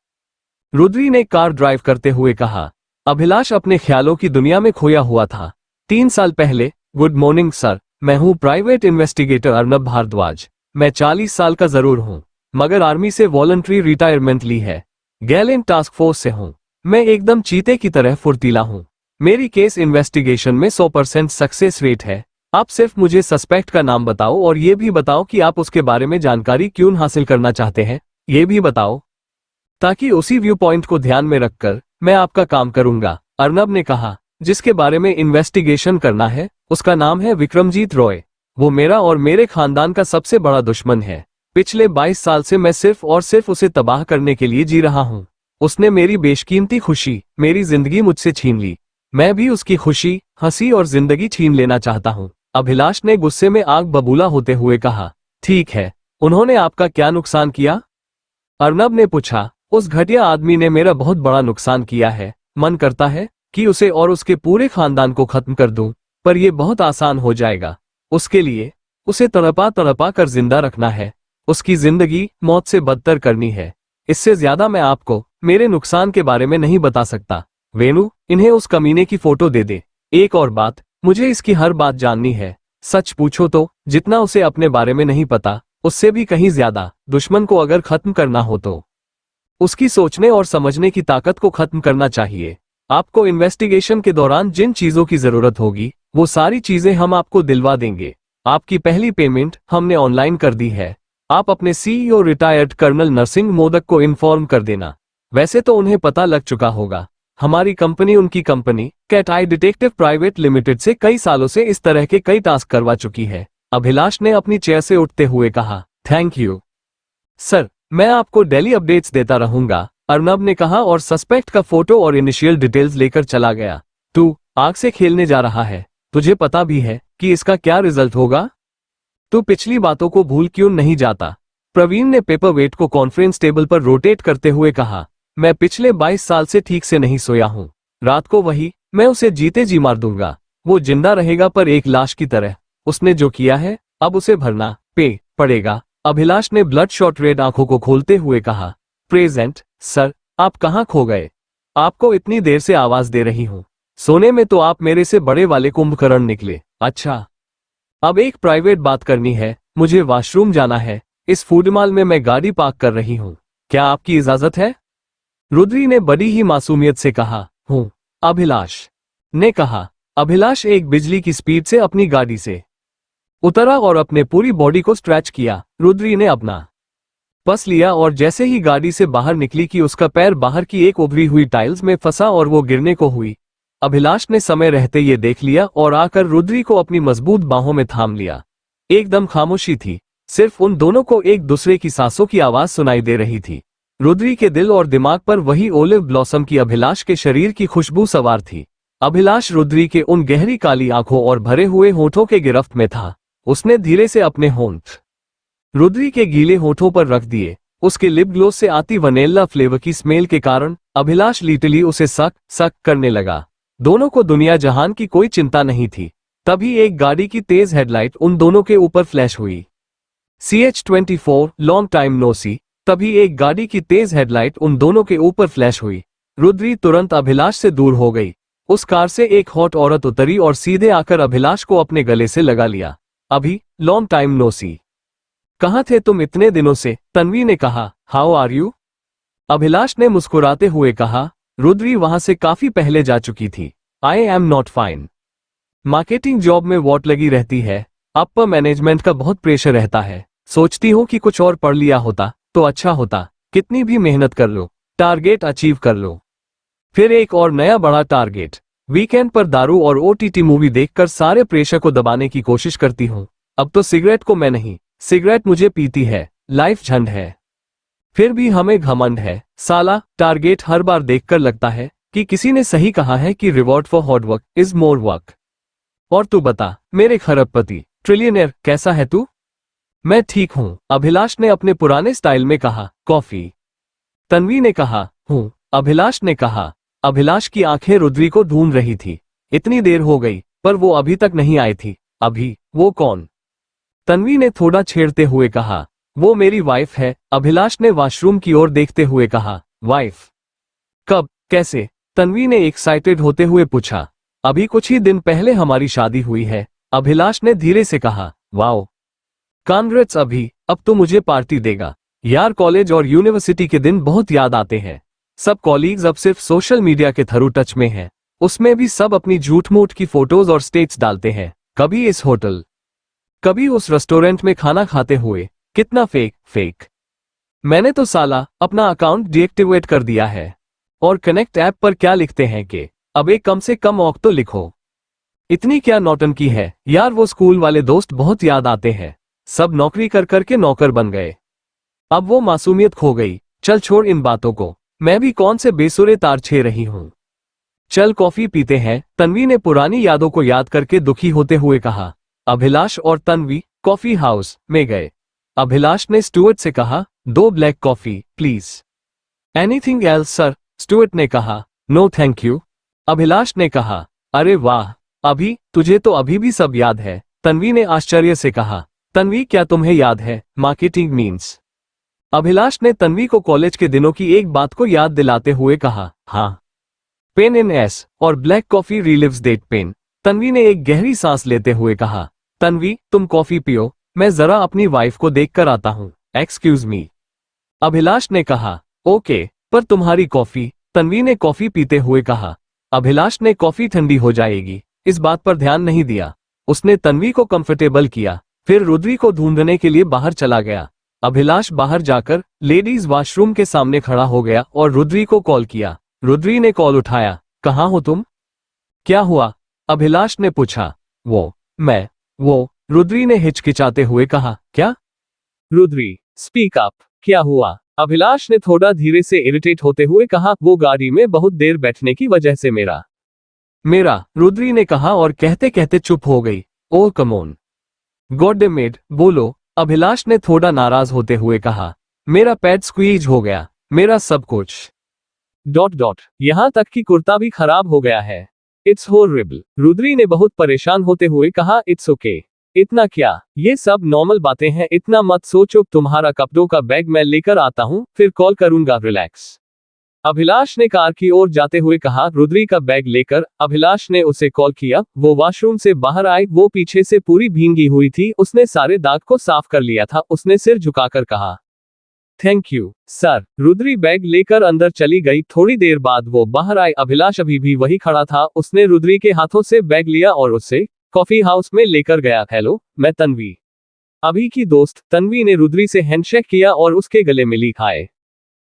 रुद्री ने कार ड्राइव करते हुए कहा। अभिलाष अपने ख्यालों की दुनिया में खोया हुआ था। 3 साल पहले, गुड मॉर्निंग सर, मैं हूं प्राइवेट इन्वेस्टिगेटर अर्नब भारद्वाज। मैं 40 साल का जरूर हूं, मगर आर्मी से वॉलंटरी रिटायरमेंट ली है। गैलेंट टास्क फोर्स से हूं। मैं एकदम चीते की तरह फुर्तीला हूं। मेरी केस इन्वेस्टिगेशन में 100% सक्सेस रेट है। आप सिर्फ मुझे सस्पेक्ट का नाम बताओ और ये भी बताओ कि आप उसके बारे में जानकारी क्यों हासिल करना चाहते हैं, ये भी बताओ, ताकि उसी व्यू पॉइंट को ध्यान में रखकर मैं आपका काम करूंगा। अर्नब ने कहा, जिसके बारे में इन्वेस्टिगेशन करना है उसका नाम है विक्रमजीत रॉय। वो मेरा और मेरे खानदान का सबसे बड़ा दुश्मन है। पिछले 22 साल से मैं सिर्फ और सिर्फ उसे तबाह करने के लिए जी रहा हूं। उसने मेरी बेशकीमती खुशी, मेरी जिंदगी मुझसे छीन ली। मैं भी उसकी खुशी, हंसी और जिंदगी छीन लेना चाहता हूं। अभिलाष ने गुस्से में आग बबूला होते हुए कहा, ठीक है, उन्होंने आपका क्या नुकसान किया? अर्नब ने पूछा। उस घटिया आदमी ने मेरा बहुत बड़ा नुकसान किया है। मन करता है कि उसे और उसके पूरे खानदान को खत्म कर दूं, पर यह बहुत आसान हो जाएगा। उसके लिए उसे तड़पा तड़पा कर जिंदा रखना है। उसकी जिंदगी मौत से बदतर करनी है। इससे ज्यादा मैं आपको मेरे नुकसान के बारे में नहीं बता सकता। वेणु, इन्हें उस कमीने की फोटो दे दे। एक और बात, मुझे इसकी हर बात जाननी है। सच पूछो तो जितना उसे अपने बारे में नहीं पता, उससे भी कहीं ज्यादा। दुश्मन को अगर खत्म करना हो तो उसकी सोचने और समझने की ताकत को खत्म करना चाहिए। आपको इन्वेस्टिगेशन के दौरान जिन चीजों की जरूरत होगी वो सारी चीजें हम आपको दिलवा देंगे। आपकी पहली पेमेंट हमने ऑनलाइन कर दी है। आप अपने CEO retired colonel Narsingh Modak को इन्फॉर्म कर देना। वैसे तो उन्हें पता लग चुका होगा, हमारी कंपनी उनकी कंपनी कैट आई डिटेक्टिव प्राइवेट लिमिटेड से कई सालों से इस तरह के कई टास्क करवा चुकी है। अभिलाष ने अपनी चेयर से उठते हुए कहा। थैंक यू सर, मैं आपको डेली अपडेट्स देता रहूंगा, अर्नब ने कहा और सस्पेक्ट का फोटो और इनिशियल डिटेल्स लेकर चला गया। तू आग से खेलने जा रहा है, तुझे पता भी है कि इसका क्या रिजल्ट होगा? तू पिछली बातों को भूल क्यों नहीं जाता? प्रवीण ने पेपर वेट को कॉन्फ्रेंस टेबल पर रोटेट करते हुए कहा। मैं पिछले 22 साल से ठीक से नहीं सोया हूं। रात को वही, मैं उसे जीते जी मार दूंगा। वो जिंदा रहेगा पर एक लाश की तरह। उसने जो किया है अब उसे भरना पड़ेगा। अभिलाष ने ब्लड शॉट रेड आंखों को खोलते हुए कहा। प्रेजेंट सर, आप कहाँ खो गए? आपको इतनी देर से आवाज दे रही हूँ। सोने में तो आप मेरे से बड़े वाले कुंभकर्ण निकले। अच्छा, अब एक प्राइवेट बात करनी है, मुझे वॉशरूम जाना है। इस फूड मॉल में मैं गाड़ी पार्क कर रही हूँ, क्या आपकी इजाजत है? रुद्री ने बड़ी ही मासूमियत से कहा। हूँ, अभिलाष ने कहा। अभिलाष एक बिजली की स्पीड से अपनी गाड़ी से उतरा और अपने पूरी बॉडी को स्ट्रेच किया। रुद्री ने अपना पस लिया और जैसे ही गाड़ी से बाहर निकली कि उसका पैर बाहर की एक उभरी हुई टाइल्स में फंसा और वो गिरने को हुई। अभिलाष ने समय रहते ये देख लिया और आकर रुद्री को अपनी मजबूत बाहों में थाम लिया। एकदम खामोशी थी, सिर्फ उन दोनों को एक दूसरे की सांसों की आवाज सुनाई दे रही थी। रुद्री के दिल और दिमाग पर वही ओलिव ब्लॉसम की अभिलाष के शरीर की खुशबू सवार थी। अभिलाष रुद्री के उन गहरी काली आंखों और भरे हुए होठों के गिरफ्त में था। उसने धीरे से अपने होंठ रुद्री के गीले होठों पर रख दिए। उसके लिप ग्लोस से आती वनेला फ्लेवर की स्मेल के कारण अभिलाष लिटरली उसे सक करने लगा। दोनों को दुनिया जहान की कोई चिंता नहीं थी। तभी एक गाड़ी की तेज हेडलाइट उन दोनों के ऊपर फ्लैश हुई। CH-24 लॉन्ग टाइम नो सी। तभी एक गाड़ी की तेज हेडलाइट उन दोनों के ऊपर फ्लैश हुई। रुद्री तुरंत अभिलाष से दूर हो गई। उस कार से एक हॉट औरत उतरी और सीधे आकर अभिलाष को अपने गले से लगा लिया। अभी, लॉन्ग टाइम नो सी। कहाँ थे तुम इतने दिनों से? तन्वी ने कहा। How are you? अभिलाष ने मुस्कुराते हुए कहा। रुद्री वहां से काफी पहले जा चुकी थी। I am not fine. Marketing job में वॉट लगी रहती है, अपर मैनेजमेंट का बहुत प्रेशर रहता है। सोचती हूँ कि कुछ और पढ़ लिया होता तो अच्छा होता। कितनी भी मेहनत कर लो, टारगेट अचीव कर लो, फिर एक और नया बड़ा टारगेट। वीकेंड पर दारू और OTT मूवी देखकर सारे प्रेशर को दबाने की कोशिश करती हूँ। अब तो सिगरेट को मैं नहीं, सिगरेट मुझे पीती है। लाइफ झंड है, फिर भी हमें घमंड है। साला, टारगेट हर बार देखकर लगता है कि किसी ने सही कहा है कि reward for hard work is more work. और तू बता मेरे खरबपति ट्रिलियनर, कैसा है तू? मैं ठीक हूँ, अभिलाष ने अपने पुराने स्टाइल में कहा। कॉफी? तन्वी ने कहा। हूँ, अभिलाष ने कहा। अभिलाष की आंखें रुद्री को ढूंढ रही थी। इतनी देर हो गई पर वो अभी तक नहीं आई थी। अभी? वो कौन? तन्वी ने थोड़ा छेड़ते हुए कहा। वो मेरी वाइफ है, अभिलाष ने वॉशरूम की ओर देखते हुए कहा। वाइफ? कब, कैसे? तन्वी ने एक्साइटेड होते हुए पूछा। अभी कुछ ही दिन पहले हमारी शादी हुई है, अभिलाष ने धीरे से कहा। वाओ, कांग्रेट्स अभी, अब तो मुझे पार्टी देगा। यार, कॉलेज और यूनिवर्सिटी के दिन बहुत याद आते हैं। सब कॉलीग्स अब सिर्फ सोशल मीडिया के थ्रू टच में हैं। उसमें भी सब अपनी झूठ मूठ की फोटोज और स्टेट्स डालते हैं। कभी इस होटल, कभी उस रेस्टोरेंट में खाना खाते हुए। कितना फेक। मैंने तो साला अपना अकाउंट डीएक्टिवेट कर दिया है। और कनेक्ट ऐप पर क्या लिखते हैं कि अब एक कम से कम औक तो लिखो। इतनी क्या नौटंकी है यार। वो स्कूल वाले दोस्त बहुत याद आते हैं। सब नौकरी कर करके नौकर बन गए। अब वो मासूमियत खो गई। चल छोड़ इन बातों को, मैं भी कौन से बेसुरे तार छे रही हूं। चल कॉफी पीते हैं, तन्वी ने पुरानी यादों को याद करके दुखी होते हुए कहा। अभिलाष और तन्वी कॉफी हाउस में गए। अभिलाष ने स्टुअर्ट से कहा, 2 black coffee please. Anything else sir? Stuart ने कहा। नो थैंक यू, अभिलाष ने कहा। अरे वाह, अभी तुझे तो अभी भी सब याद है, तन्वी ने आश्चर्य से कहा। तन्वी, क्या तुम्हें याद है मार्केटिंग मीन्स? अभिलाष ने तन्वी को कॉलेज के दिनों की एक बात को याद दिलाते हुए कहा। हाँ, पेन इन एस और black coffee relieves that pain. Tanvi ने एक गहरी सांस लेते हुए कहा। तन्वी, तुम कॉफी पियो, मैं जरा अपनी वाइफ को देख कर आता हूँ। एक्सक्यूज मी, अभिलाष ने कहा। ओके, पर तुम्हारी कॉफी, तन्वी ने कॉफी पीते हुए कहा। अभिलाष ने कॉफी ठंडी हो जाएगी इस बात पर ध्यान नहीं दिया। उसने तन्वी को कंफर्टेबल किया, फिर रुद्री को ढूंढने के लिए बाहर चला गया। अभिलाष बाहर जाकर लेडीज वॉशरूम के सामने खड़ा हो गया और रुद्री को कॉल किया। रुद्री ने कॉल उठाया। कहाँ हो तुम? क्या हुआ? अभिलाष ने पूछा। वो रुद्री ने हिचकिचाते हुए कहा। क्या? रुद्री, स्पीक अप, क्या हुआ? अभिलाष ने थोड़ा धीरे से इरिटेट होते हुए कहा। वो गाड़ी में बहुत देर बैठने की वजह से मेरा रुद्री ने कहा और कहते कहते चुप हो गई। ओह कम ऑन, गॉड मेड, बोलो, अभिलाष ने थोड़ा नाराज होते हुए कहा। मेरा पैड स्क्वीज हो गया, मेरा सब कुछ ... यहां तक कि कुर्ता भी खराब हो गया है। इट्स हॉरिबल, रुद्री ने बहुत परेशान होते हुए कहा। इट्स ओके, इतना क्या, ये सब नॉर्मल बातें हैं, इतना मत सोचो। तुम्हारा कपड़ों का बैग मैं लेकर आता हूं, फिर कॉल करूंगा, रिलैक्स, अभिलाष ने कार की ओर जाते हुए कहा। रुद्री का बैग लेकर अभिलाष ने उसे कॉल किया। वो वॉशरूम से बाहर आई। वो पीछे से पूरी भींगी हुई थी। उसने सारे दाग को साफ कर लिया था। उसने सिर झुकाकर कहा, thank you sir. Rudri bag लेकर अंदर चली गई। थोड़ी देर बाद वो बाहर आई। अभिलाष अभी भी वही खड़ा था। उसने रुद्री के हाथों से बैग लिया और उसे कॉफी हाउस में लेकर गया। हेलो, मैं तन्वी, अभी की दोस्त। तन्वी ने रुद्री से हैंडशेक किया और उसके गले मिली। हाय,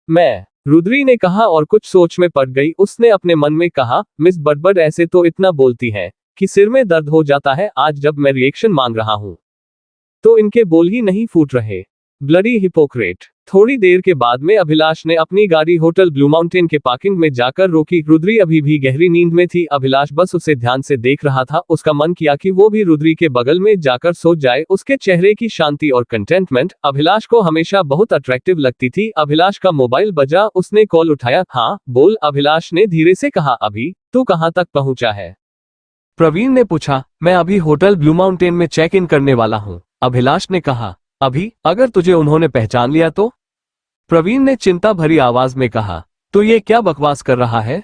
मैं, रुद्री ने कहा और कुछ सोच में पड़ गई। उसने अपने मन में कहा, मिस बडबड ऐसे तो इतना बोलती है कि सिर में दर्द हो जाता है। आज जब मैं रिएक्शन मांग रहा हूं तो इनके बोल ही नहीं फूट रहे। Bloody hypocrite. थोड़ी देर के बाद में अभिलाष ने अपनी गाड़ी होटल ब्लू माउंटेन के पार्किंग में जाकर रोकी। रुद्री अभी भी गहरी नींद में थी। अभिलाष बस उसे ध्यान से देख रहा था। उसका मन किया कि वो भी रुद्री के बगल में जाकर सो जाए। उसके चेहरे की शांति और कंटेंटमेंट अभिलाष को हमेशा बहुत अट्रैक्टिव लगती थी। अभिलाष का मोबाइल बजा। उसने कॉल उठाया। हाँ बोल, अभिलाष ने धीरे से कहा। अभी तू कहाँ तक पहुंचा है? प्रवीण ने पूछा। मैं अभी होटल ब्लू माउंटेन में चेक इन करने वाला हूँ, अभिलाष ने कहा। अभी? अगर तुझे उन्होंने पहचान लिया तो? प्रवीण ने चिंता भरी आवाज में कहा। तो ये क्या बकवास कर रहा है?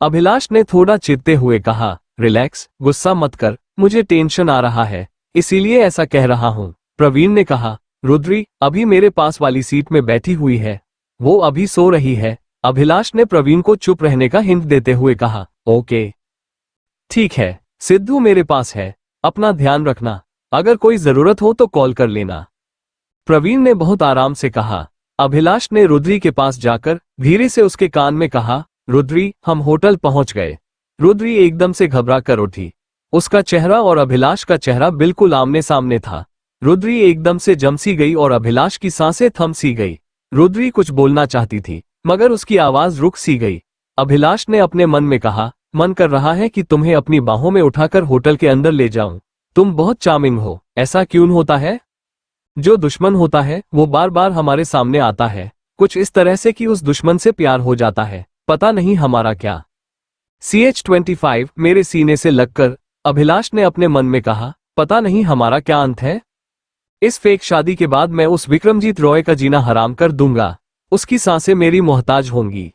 अभिलाष ने थोड़ा चिढ़ते हुए कहा। रिलैक्स, गुस्सा मत कर, मुझे टेंशन आ रहा है इसीलिए ऐसा कह रहा हूँ, प्रवीण ने कहा। रुद्री अभी मेरे पास वाली सीट में बैठी हुई है, वो अभी सो रही है, अभिलाष ने प्रवीण को चुप रहने का हिंट देते हुए कहा। ओके ठीक है, सिद्धू मेरे पास है, अपना ध्यान रखना, अगर कोई जरूरत हो तो कॉल कर लेना, प्रवीण ने बहुत आराम से कहा। अभिलाष ने रुद्री के पास जाकर धीरे से उसके कान में कहा। रुद्री, हम होटल पहुंच गए। रुद्री एकदम से घबरा कर उठी। उसका चेहरा और अभिलाष का चेहरा बिल्कुल आमने सामने था। रुद्री एकदम से जम सी गई और अभिलाष की सांसें थम सी गई। रुद्री कुछ बोलना चाहती थी मगर उसकी आवाज रुक सी गई। अभिलाष ने अपने मन में कहा, मन कर रहा है कि तुम्हें अपनी बाहों में उठाकर होटल के अंदर ले जाऊं। तुम बहुत चार्मिंग हो। ऐसा क्यों होता है? जो दुश्मन होता है वो बार बार हमारे सामने आता है, कुछ इस तरह से कि उस दुश्मन से प्यार हो जाता है, पता नहीं हमारा क्या। CH-25 मेरे सीने से लगकर अभिलाष ने अपने मन में कहा, पता नहीं हमारा क्या अंत है। इस फेक शादी के बाद मैं उस विक्रमजीत रॉय का जीना हराम कर दूंगा, उसकी सांसें मेरी मोहताज होंगी।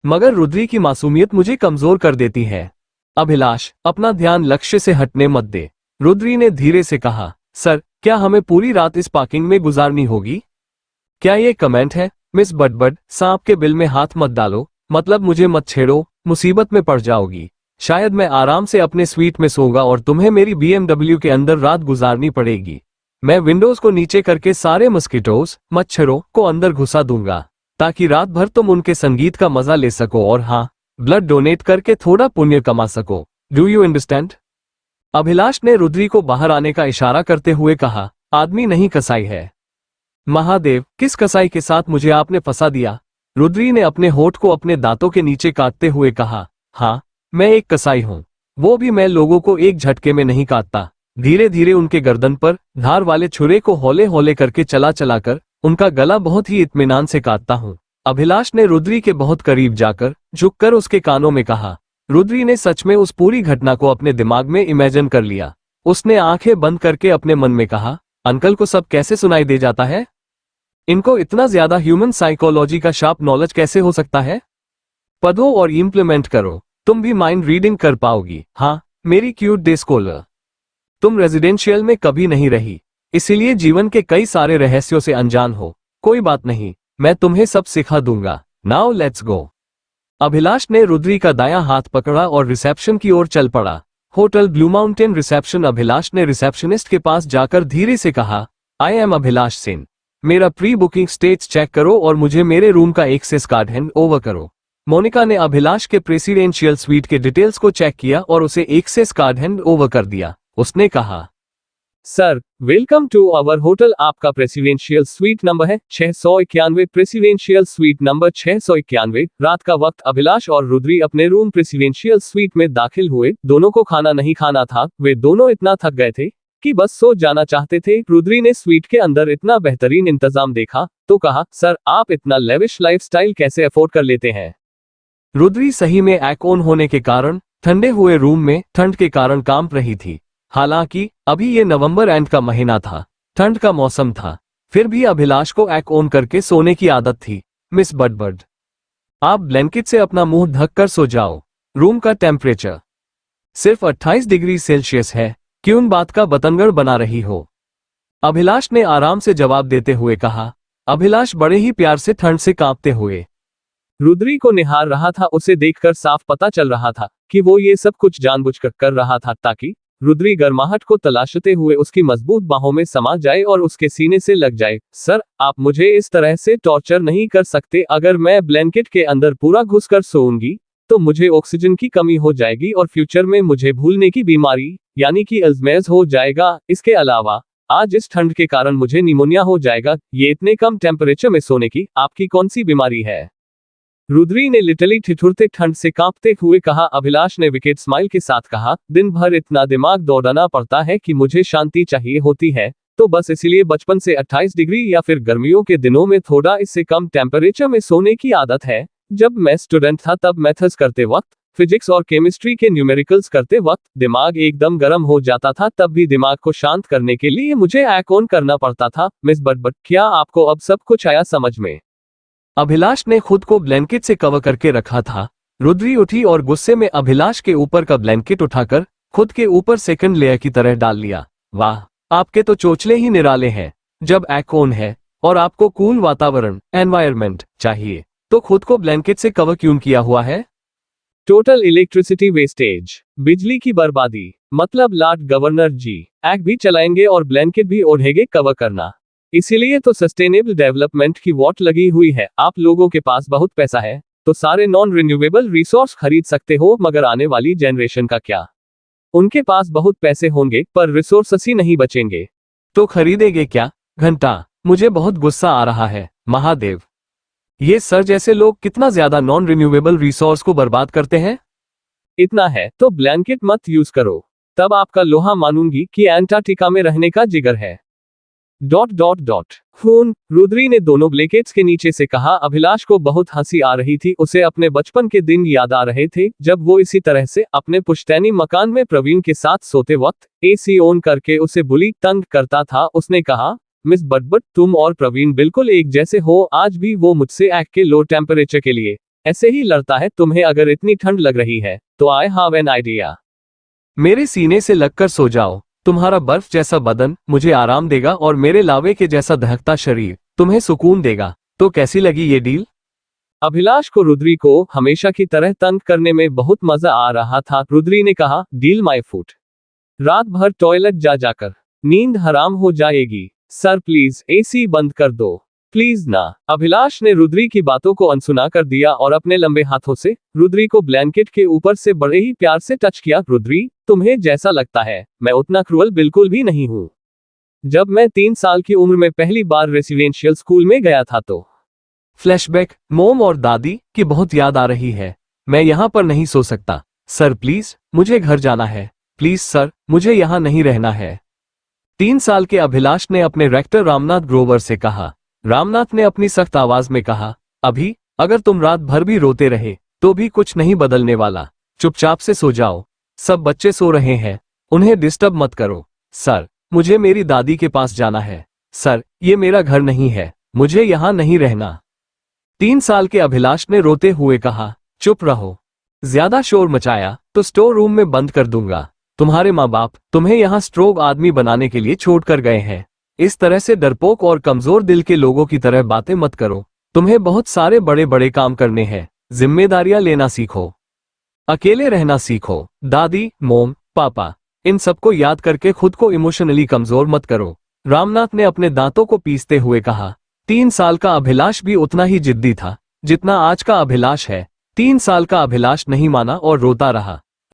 मगर रुद्री की मासूमियत मुझे कमजोर कर देती है। अभिलाष, अपना ध्यान लक्ष्य से हटने मत दे, रुद्री ने धीरे से कहा। सर, क्या हमें पूरी रात इस पार्किंग में गुजारनी होगी? क्या ये कमेंट है? मिस बडबड, सांप के बिल में हाथ मत डालो, मतलब मुझे मत छेड़ो, मुसीबत में पड़ जाओगी। शायद मैं आराम से अपने स्वीट में सोऊंगा और तुम्हें मेरी BMW के अंदर रात गुजारनी पड़ेगी। मैं विंडोज को नीचे करके सारे मस्किटोज, मच्छरों को अंदर घुसा दूंगा ताकि रात भर तुम उनके संगीत का मजा ले सको और हाँ, ब्लड डोनेट करके थोड़ा पुण्य कमा सको। Do you understand? अभिलाष ने रुद्री को बाहर आने का इशारा करते हुए कहा। आदमी नहीं कसाई है। महादेव, किस कसाई के साथ मुझे आपने फंसा दिया? रुद्री ने अपने होठ को अपने दांतों के नीचे काटते हुए कहा। हाँ, मैं एक कसाई हूँ, वो भी मैं लोगों को एक झटके में नहीं काटता। धीरे धीरे उनके गर्दन पर धार वाले छुरे को हौले हौले करके चला चलाकर उनका गला बहुत ही इत्मीनान से काटता हूँ। अभिलाष ने रुद्री के बहुत करीब जाकर झुककर उसके कानों में कहा। रुद्री ने सच में उस पूरी घटना को अपने दिमाग में इमेजिन कर लिया। उसने आंखें बंद करके अपने मन में कहा, अंकल को सब कैसे सुनाई दे जाता है? इनको इतना ज्यादा ह्यूमन साइकोलॉजी का शार्प नॉलेज कैसे हो सकता है? पढ़ो और इम्प्लीमेंट करो, तुम भी माइंड रीडिंग कर पाओगी। हाँ, मेरी क्यूट डे स्कॉलर, तुम रेजिडेंशियल में कभी नहीं रही, इसीलिए जीवन के कई सारे रहस्यों से अनजान हो। कोई बात नहीं, मैं तुम्हें सब सिखा दूंगा। Now let's go. अभिलाष ने रुद्री का दायां हाथ पकड़ा और रिसेप्शन की ओर चल पड़ा। Hotel blue mountain reception. Abhilash ने रिसेप्शनिस्ट के पास जाकर धीरे से कहा, आई एम अभिलाष सेन। मेरा प्री बुकिंग स्टेटस चेक करो और मुझे मेरे रूम का एक्सेस कार्ड हैंड ओवर करो। मोनिका ने अभिलाष के प्रेसिडेंशियल स्वीट के डिटेल्स को चेक किया और उसे एक्सेस कार्ड हैंड ओवर कर दिया। उसने कहा, sir welcome to our hotel. आपका प्रेसिडेंशियल स्वीट नंबर है 691। Presidential suite number 691। रात का वक्त। अभिलाष और रुद्री अपने रूम प्रेसिडेंशियल स्वीट में दाखिल हुए। दोनों को खाना नहीं खाना था। वे दोनों इतना थक गए थे कि बस सो जाना चाहते थे। रुद्री ने स्वीट के अंदर इतना बेहतरीन इंतजाम देखा तो कहा, सर आप इतना लेविश लाइफस्टाइल कैसे अफोर्ड कर लेते हैं। रुद्री सही में एक ऑन होने के कारण ठंडे हुए रूम में ठंड के कारण कांप रही थी। हालांकि अभी ये नवंबर एंड का महीना था, ठंड का मौसम था, फिर भी अभिलाष को एक ऑन करके सोने की आदत थी। मिस बडबड, आप ब्लैंकेट से अपना मुंह ढककर सो जाओ। रूम का टेम्परेचर सिर्फ 28 डिग्री सेल्सियस है। क्यों बात का बतंगड़ बना रही हो? अभिलाष ने आराम से जवाब देते हुए कहा। अभिलाष बड़े ही प्यार से ठंड से कांपते हुए रुद्री को निहार रहा था। उसे देखकर साफ पता चल रहा था कि वो ये सब कुछ जानबूझकर कर रहा था ताकि रुद्री गर्माहट को तलाशते हुए उसकी मजबूत बाहों में समा जाए और उसके सीने से लग जाए। सर आप मुझे इस तरह से टॉर्चर नहीं कर सकते। अगर मैं ब्लैंकेट के अंदर पूरा घुसकर सोऊंगी तो मुझे ऑक्सीजन की कमी हो जाएगी और फ्यूचर में मुझे भूलने की बीमारी यानी कि अल्जाइमर हो जाएगा। इसके अलावा आज इस ठंड के कारण मुझे निमोनिया हो जाएगा। ये इतने कम टेम्परेचर में सोने की आपकी कौन सी बीमारी है? रुद्री ने लिटरली ठिठुरते ठंड से कांपते हुए कहा। अभिलाष ने विकेट स्माइल के साथ कहा, दिन भर इतना दिमाग दौड़ाना पड़ता है कि मुझे शांति चाहिए होती है, तो बस इसीलिए बचपन से 28 डिग्री या फिर गर्मियों के दिनों में थोड़ा इससे कम टेम्परेचर में सोने की आदत है। जब मैं स्टूडेंट था तब मैथ्स करते वक्त, फिजिक्स और केमिस्ट्री के न्यूमेरिकल्स करते वक्त दिमाग एकदम गर्म हो जाता था। तब भी दिमाग को शांत करने के लिए मुझे एक ऑन करना पड़ता था। मिस बट क्या आपको अब सब कुछ आया समझ में? अभिलाष ने खुद को ब्लैंकेट से कवर करके रखा था। रुद्री उठी और गुस्से में अभिलाष के ऊपर का ब्लैंकेट उठाकर खुद के ऊपर सेकंड लेयर की तरह डाल लिया। वाह, आपके तो चोचले ही निराले हैं। जब एक ऑन है और आपको कूल वातावरण एनवायरनमेंट चाहिए तो खुद को ब्लैंकेट से कवर क्यों किया हुआ है? टोटल इलेक्ट्रिसिटी वेस्टेज, बिजली की बर्बादी। मतलब लॉर्ड गवर्नर जी एक भी चलाएंगे और ब्लैंकेट भी ओढ़ेंगे कवर करना। इसीलिए तो सस्टेनेबल डेवलपमेंट की वॉट लगी हुई है। आप लोगों के पास बहुत पैसा है तो सारे नॉन रिन्यूएबल रिसोर्स खरीद सकते हो, मगर आने वाली जनरेशन का क्या? उनके पास बहुत पैसे होंगे पर रिसोर्स ही नहीं बचेंगे तो खरीदेंगे क्या? घंटा, मुझे बहुत गुस्सा आ रहा है। महादेव, ये सर जैसे लोग कितना ज्यादा नॉन रिन्यूएबल रिसोर्स को बर्बाद करते हैं। इतना है तो ब्लैंकेट मत यूज करो, तब आपका लोहा मानूंगी कि एंटार्क्टिका में रहने का जिगर है। ... खून, रुद्री ने दोनों ब्लैंकेट्स के नीचे से कहा। अभिलाष को बहुत हंसी आ रही थी। उसे अपने बचपन के दिन याद आ रहे थे जब वो इसी तरह से अपने पुश्तैनी मकान में प्रवीण के साथ सोते वक्त एसी ऑन करके उसे बुली तंग करता था। उसने कहा, मिस बटबट तुम और प्रवीण बिल्कुल एक जैसे हो। आज भी वो मुझसे एक के लो टेम्परेचर के लिए ऐसे ही लड़ता है। तुम्हें अगर इतनी ठंड लग रही है तो आई हैव एन आइडिया। मेरे सीने से लगकर सो जाओ। तुम्हारा बर्फ जैसा बदन मुझे आराम देगा और मेरे लावे के जैसा दहकता शरीर तुम्हें सुकून देगा। तो कैसी लगी ये डील? अभिलाष को रुद्री को हमेशा की तरह तंग करने में बहुत मजा आ रहा था। रुद्री ने कहा, डील माय फुट। रात भर टॉयलेट जा जाकर नींद हराम हो जाएगी। सर प्लीज एसी बंद कर दो, प्लीज ना। अभिलाष ने रुद्री की बातों को अनसुना कर दिया और अपने लंबे हाथों से रुद्री को ब्लैंकेट के ऊपर से बड़े ही प्यार से टच किया। रुद्री, तुम्हें जैसा लगता है मैं उतना क्रूअल बिल्कुल भी नहीं हूं। जब मैं 3 साल की उम्र में पहली बार रेसिडेंशियल स्कूल में गया था तो फ्लैशबैक, मोम और दादी की बहुत याद आ रही है। मैं यहाँ पर नहीं सो सकता। सर प्लीज, मुझे घर जाना है। प्लीज सर, मुझे यहाँ नहीं रहना है। 3 साल के अभिलाष ने अपने रेक्टर रामनाथ ग्रोवर से कहा। रामनाथ ने अपनी सख्त आवाज में कहा, अभी अगर तुम रात भर भी रोते रहे तो भी कुछ नहीं बदलने वाला। चुपचाप से सो जाओ। सब बच्चे सो रहे हैं, उन्हें डिस्टर्ब मत करो। सर, मुझे मेरी दादी के पास जाना है। सर, ये मेरा घर नहीं है, मुझे यहाँ नहीं रहना। 3 साल के अभिलाष ने रोते हुए कहा, चुप रहो। ज्यादा शोर मचाया तो स्टोर रूम में बंद कर दूंगा। तुम्हारे माँ बाप तुम्हें यहाँ स्ट्रोंग आदमी बनाने के लिए छोड़ कर गए हैं। इस तरह से डरपोक और कमजोर दिल के लोगों की तरह बातें मत करो। तुम्हें बहुत सारे बड़े बड़े काम करने हैं, जिम्मेदारियां लेना सीखो, अकेले रहना सीखो। दादी, मोम, पापा, इन सबको याद करके खुद को इमोशनली कमजोर मत करो। रामनाथ ने अपने दांतों को पीसते हुए कहा। 3 साल का अभिलाष भी उतना ही जिद्दी था जितना आज का अभिलाष है। 3 साल का अभिलाष नहीं माना और रोता रहा।